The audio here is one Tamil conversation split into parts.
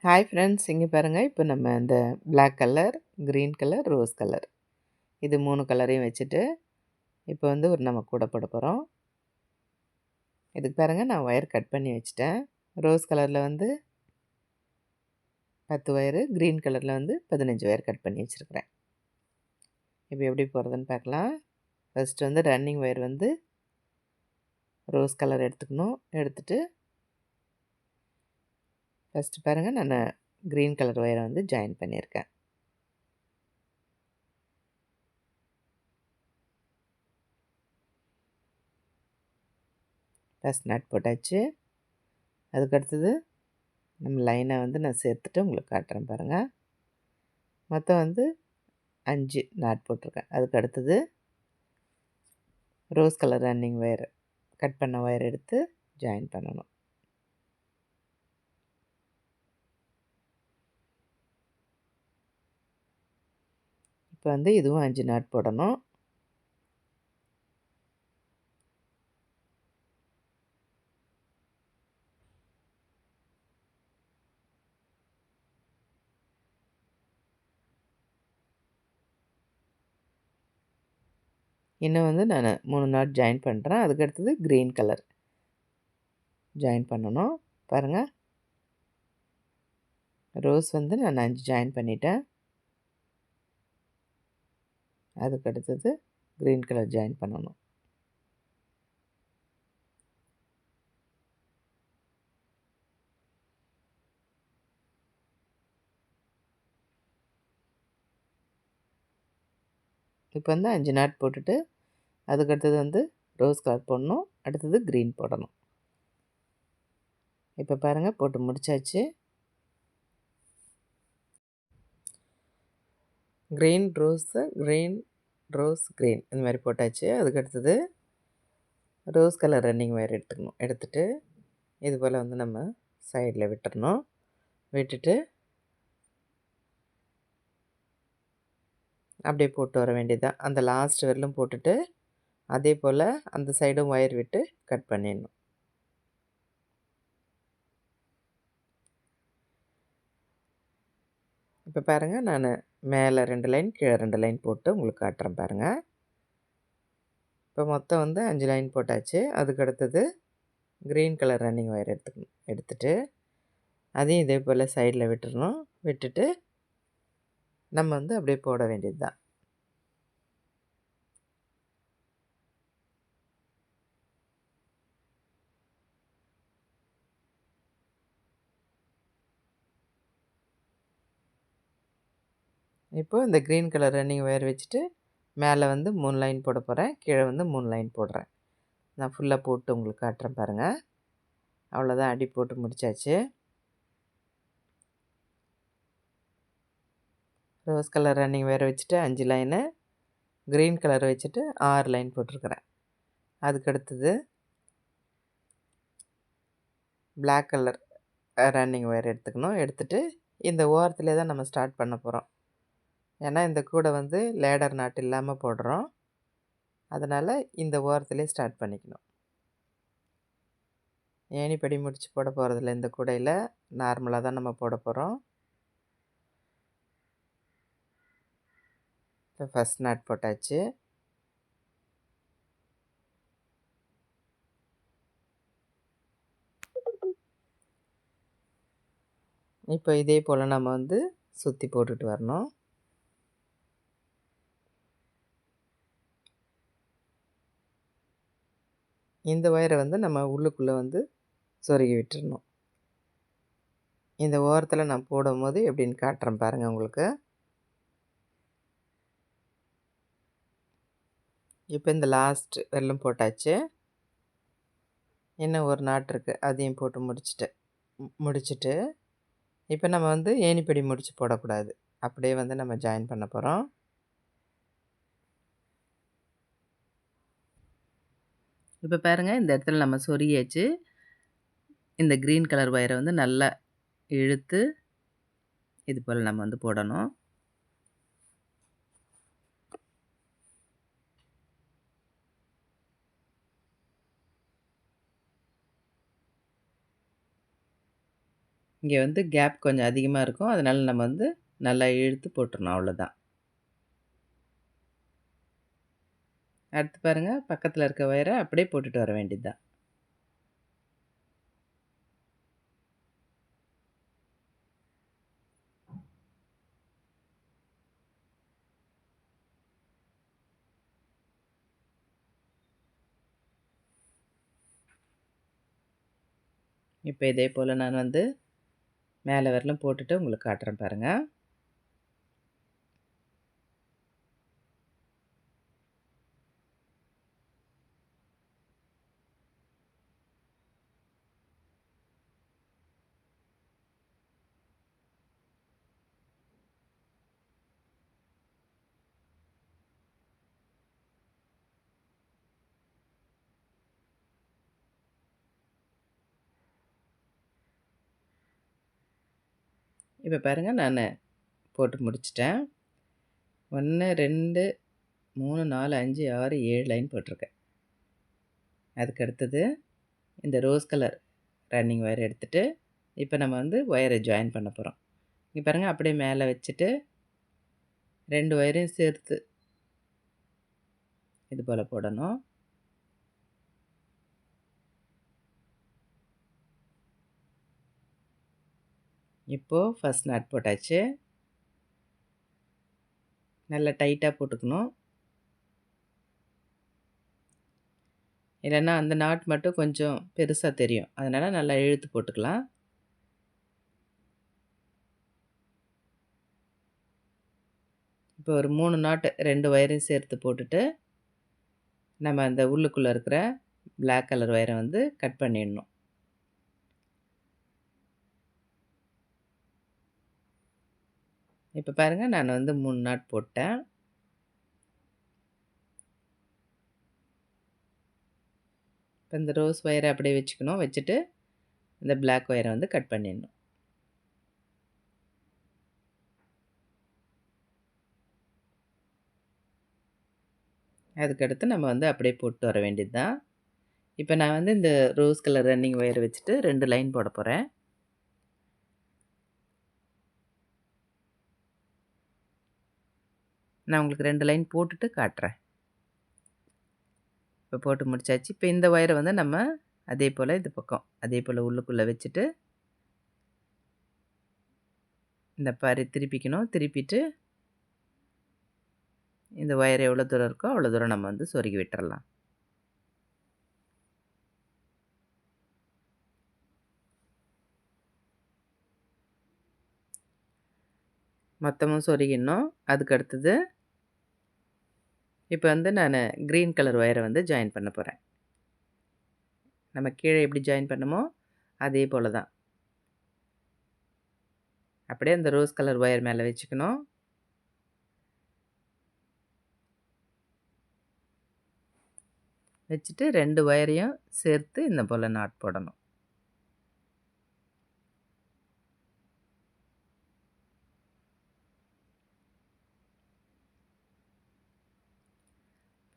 ஹாய் ஃப்ரெண்ட்ஸ், இங்கே பாருங்கள். இப்போ நம்ம இந்த black colour, green colour, rose colour இது 3 கலரையும் வச்சுட்டு இப்போ வந்து ஒரு நம்ம கூட போட போகிறோம். இதுக்கு பாருங்கள், நான் ஒயர் கட் பண்ணி வச்சுட்டேன். ரோஸ் கலரில் வந்து 10 ஒயரு, க்ரீன் கலரில் வந்து 15 ஒயர் கட் பண்ணி வச்சுருக்கிறேன். இப்போ எப்படி போகிறதுன்னு பார்க்கலாம். ஃபஸ்ட்டு வந்து ரன்னிங் ஒயர் வந்து ரோஸ் கலர் எடுத்துக்கணும். எடுத்துகிட்டு ஃபஸ்ட்டு பாருங்கள், நான் க்ரீன் கலர் ஒயரை வந்து ஜாயின் பண்ணியிருக்கேன். ஃபஸ்ட் நட் போட்டாச்சு. அதுக்கடுத்தது நம்ம லைனை வந்து நான் சேர்த்துட்டு உங்களுக்கு காட்டுறேன் பாருங்கள். மொத்தம் வந்து 5 நாட் போட்டிருக்கேன். அதுக்கு அடுத்தது rose colour running wire cut பண்ண ஒயர் எடுத்து ஜாயின் பண்ணணும். இப்போ வந்து இதுவும் 5 நாட் போடணும். இன்னும் வந்து நான் 3 நாட் ஜாயின் பண்ணுறேன். அதுக்கடுத்தது க்ரீன் கலர் ஜாயின் பண்ணணும். பாருங்கள், ரோஸ் வந்து நான் 5 ஜாயின் பண்ணிட்டேன். அதுக்கு அடுத்தது க்ரீன் கலர் ஜாயின் பண்ணணும். இப்போ வந்து 5 நாட் போட்டுட்டு அதுக்கடுத்தது வந்து ரோஸ் கலர் போடணும். அடுத்தது க்ரீன் போடணும். இப்போ பாருங்கள், போட்டு முடிச்சாச்சு. Green rose, green rose, green இந்த மாதிரி போட்டாச்சு. அதுக்கடுத்தது ரோஸ் கலர் ரன்னிங் ஒயர் எடுத்துக்கணும். எடுத்துகிட்டு இது போல் வந்து நம்ம சைடில் விட்டுறணும். விட்டுட்டு அப்படியே போட்டு வர வேண்டியது தான். அந்த லாஸ்ட் வரலும் போட்டுட்டு அதே போல் அந்த சைடும் ஒயர் விட்டு கட் பண்ணிடணும். இப்போ பாருங்கள், நான் மேலே 2 லைன் கீழே 2 லைன் போட்டு உங்களுக்கு காட்டுறேன் பாருங்கள். இப்போ மொத்தம் வந்து 5 லைன் போட்டாச்சு. அதுக்கு அடுத்தது க்ரீன் கலர் ரன்னிங் ஒயர் எடுத்துக்கணும். எடுத்துகிட்டு அதையும் இதே போல் சைடில் விட்டுறணும். விட்டுட்டு நம்ம வந்து அப்படியே போட வேண்டியது தான். இப்போது இந்த க்ரீன் கலர் ரன்னிங் ஒயர் வச்சுட்டு மேலே வந்து 3 லைன் போட போகிறேன். கீழே வந்து 3 லைன் போடுறேன். நான் ஃபுல்லாக போட்டு உங்களுக்கு காட்டுறேன் பாருங்கள். அவ்வளோதான், அடி போட்டு முடித்தாச்சு. ரோஸ் கலர் ரன்னிங் ஒயர் வச்சுட்டு 5 லைனு, க்ரீன் கலர் வச்சுட்டு 6 லைன் போட்டிருக்கிறேன். அதுக்கடுத்தது பிளாக் கலர் ரன்னிங் ஒயர் எடுத்துக்கணும். எடுத்துகிட்டு இந்த ஓரத்துலேயே தான் நம்ம ஸ்டார்ட் பண்ண போகிறோம். ஏன்னா இந்த கூடை வந்து லேடர் நாட் இல்லாமல் போடுறோம். அதனால் இந்த ஓரத்துலேயே ஸ்டார்ட் பண்ணிக்கணும். ஏணிப்படி முடிச்சு போட போகிறதில்ல இந்த கூடையில், நார்மலாக தான் நம்ம போட போகிறோம். இப்போ ஃபஸ்ட் நாட் போட்டாச்சு. இப்போ இதே போல் நம்ம வந்து சுற்றி போட்டுட்டு வரணும். இந்த ஒயரை வந்து நம்ம உள்ளுக்குள்ளே வந்து சொருகி விட்டுறணும். இந்த ஓரத்தில் நான் போடும்போது எப்படின்னு காட்டுறேன் பாருங்கள் உங்களுக்கு. இப்போ இந்த லாஸ்ட் வெல்லம் போட்டாச்சு. இன்னும் ஒரு நாட் இருக்குது, அதையும் போட்டு முடிச்சுட்டு இப்போ நம்ம வந்து ஏணிப்படி முடிச்சு போடக்கூடாது. அப்படியே வந்து நம்ம ஜாயின் பண்ண போகிறோம். இப்போ பாருங்கள், இந்த இடத்துல நம்ம சொருகியாச்சு. இந்த க்ரீன் கலர் ஒயரை வந்து நல்லா இழுத்து இது போல் நம்ம வந்து போடணும். இங்கே வந்து கேப் கொஞ்சம் அதிகமாக இருக்கும். அதனால் நம்ம வந்து நல்லா இழுத்து போட்டுறணும் அவ்வளோதான். அடுத்து பாருங்கள், பக்கத்தில் இருக்க ஒயரை அப்படியே போட்டுட்டு வர வேண்டியது தான். இப்போ இதே போல் நான் வந்து மேலே வரலும் போட்டுட்டு உங்களுக்கு காட்டுறேன் பாருங்கள். இப்போ பாருங்கள், நான் போட்டு முடிச்சிட்டேன். 1, 2, 3, 4, 5, 6, 7 லைன் போட்டிருக்கேன். அதுக்கு அடுத்தது இந்த ரோஸ் கலர் ரன்னிங் ஒயர் எடுத்துகிட்டு இப்போ நம்ம வந்து ஒயரை ஜாயின் பண்ண போகிறோம். இங்கே பாருங்கள், அப்படியே மேலே வச்சுட்டு 2 ஒயரையும் சேர்த்து இது போல் போடணும். இப்போது ஃபஸ்ட் நாட் போட்டாச்சு. நல்லா டைட்டாக போட்டுக்கணும். இல்லைன்னா அந்த நாட் மட்டும் கொஞ்சம் பெருசாக தெரியும். அதனால் நல்லா இழுத்து போட்டுக்கலாம். இப்போ ஒரு 3 நாட்டு 2 ஒயரையும் சேர்த்து போட்டுட்டு நம்ம அந்த உள்ளுக்குள்ளே இருக்கிற பிளாக் கலர் ஒயரை வந்து கட் பண்ணிடணும். இப்போ பாருங்கள், நான் வந்து 3 நாட் போட்டேன். இப்போ இந்த ரோஸ் ஒயரை அப்படியே வச்சுக்கணும். வச்சுட்டு இந்த பிளாக் ஒயரை வந்து கட் பண்ணிடணும். அதுக்கடுத்து நம்ம வந்து அப்படியே போட்டு வர வேண்டியது தான். இப்போ நான் வந்து இந்த ரோஸ் கலர் ரன்னிங் ஒயரை வச்சுட்டு 2 லைன் போட போகிறேன். நான் உங்களுக்கு 2 லைன் போட்டுட்டு காட்டுறேன். இப்போ போட்டு முடிச்சாச்சு. இப்போ இந்த ஒயரை வந்து நம்ம அதே போல் இந்த பக்கம் அதே போல் உள்ளுக்குள்ளே வச்சுட்டு இந்த பாரு திருப்பிக்கணும். திருப்பிட்டு இந்த ஒயர் எவ்வளோ தூரம் இருக்கோ அவ்வளோ தூரம் நம்ம வந்து சொருகி விட்டுறலாம். மொத்தமும் சொருகிடணும். அதுக்கு அடுத்தது இப்போ வந்து நான் க்ரீன் கலர் ஒயரை வந்து ஜாயின் பண்ண போகிறேன். நம்ம கீழே எப்படி ஜாயின் பண்ணமோ அதே போல் தான். அப்படியே அந்த ரோஸ் கலர் ஒயர் மேலே வச்சுக்கணும். வச்சுட்டு 2 ஒயரையும் சேர்த்து இந்த போல் நாட் போடணும்.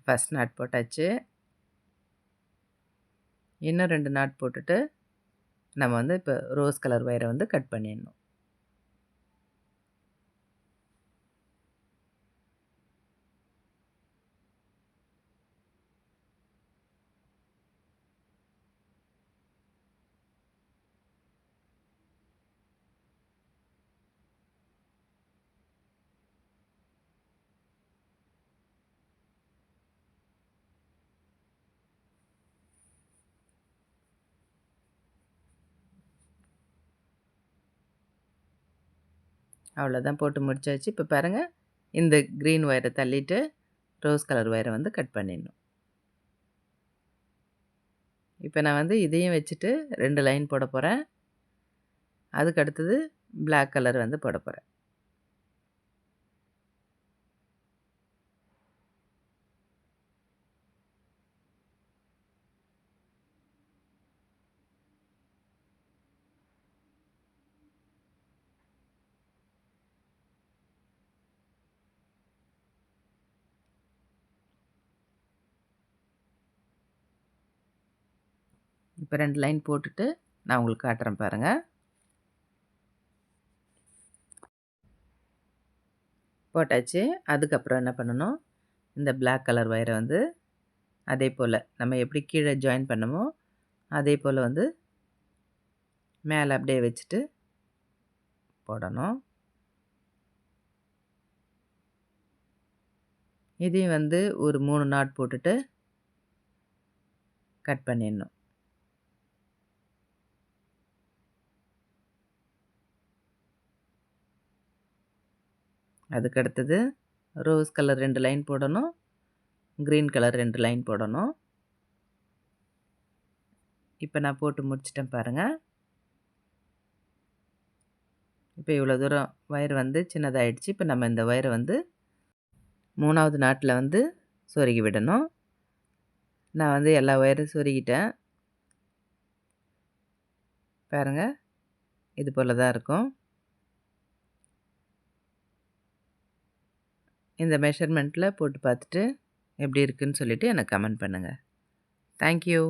ஃபஸ்ட் நாட் போட்டாச்சு. இன்னும் 2 நாட் போட்டுட்டு நம்ம வந்து இப்போ ரோஸ் கலர் ஒயரை வந்து கட் பண்ணிடணும். அவ்வளோதான், போட்டு முடிச்சாச்சு. இப்போ பாருங்கள், இந்த க்ரீன் ஒயரை தள்ளிட்டு ரோஸ் கலர் ஒயரை வந்து கட் பண்ணிடணும். இப்போ நான் வந்து இதையும் வச்சுட்டு 2 லைன் போட போகிறேன். அதுக்கு அடுத்தது பிளாக் கலர் வந்து போட போகிறேன். இப்போ 2 லைன் போட்டுட்டு நான் உங்களுக்கு காட்டுறேன் பாருங்கள். போட்டாச்சு. அதுக்கப்புறம் என்ன பண்ணணும், இந்த பிளாக் கலர் ஒயரை வந்து அதே போல் நம்ம எப்படி கீழே ஜாயின் பண்ணமோ அதே போல் வந்து மேலே அப்படியே வச்சுட்டு போடணும். இதையும் வந்து ஒரு 3 நாட் போட்டுட்டு கட் பண்ணிடணும். அதுக்கு அடுத்தது ரோஸ் கலர் 2 லைன் போடணும். க்ரீன் கலர் 2 லைன் போடணும். இப்போ நான் போட்டு முடிச்சிட்டேன் பாருங்கள். இப்போ இவ்வளோ தூரம் ஒயர் வந்து சின்னதாகிடுச்சு. இப்போ நம்ம இந்த ஒயரை வந்து 3வது நாட்டில் வந்து சொருகி விடணும். நான் வந்து எல்லா ஒயரும் சொருகிட்டேன். பாருங்கள், இது போல் தான் இருக்கும். இந்த மெஷர்மெண்ட்டில் போட்டு பார்த்துட்டு எப்படி இருக்குன்னு சொல்லிவிட்டு எனக்கு கமெண்ட் பண்ணுங்கள். Thank you.